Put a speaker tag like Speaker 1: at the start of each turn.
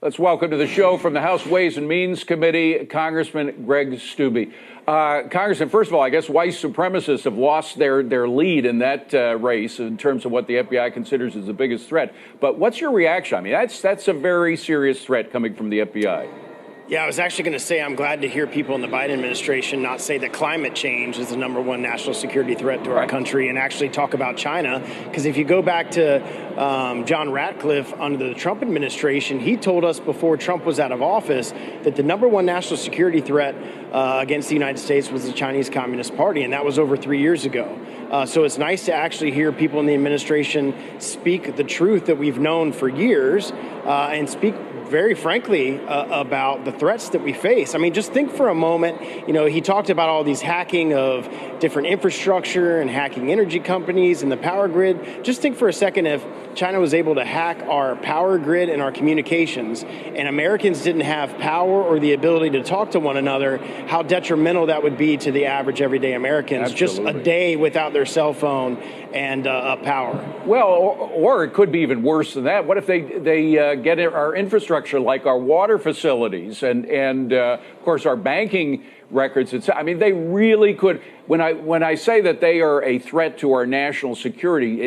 Speaker 1: Let's welcome to the show from the House Ways and Means Committee, Congressman Greg Steube. Congressman, first of all, I guess white supremacists have lost their lead in that race in terms of what the FBI considers as the biggest threat. But what's your reaction? I mean, that's a very serious threat coming from the FBI.
Speaker 2: Yeah, I was actually going to say I'm glad to hear people in the Biden administration not say that climate change is the #1 national security threat to our country and actually talk about China. Because if you go back to John Ratcliffe under the Trump administration, he told us before Trump was out of office that the #1 national security threat against the United States was the Chinese Communist Party, and that was over 3 years ago. So it's nice to actually hear people in the administration speak the truth that we've known for years and speak very frankly about the threats that we face. I mean, just think for a moment, you know, he talked about all these hacking of different infrastructure and hacking energy companies and the power grid. Just think for a second if China was able to hack our power grid and our communications and Americans didn't have power or the ability to talk to one another, how detrimental that would be to the average everyday Americans.
Speaker 1: Absolutely.
Speaker 2: Just a day without their cell phone and power.
Speaker 1: Well, or it could be even worse than that. What if they get our infrastructure, like our water facilities and of course our banking records? I mean, they really could. When I say that they are a threat to our national security,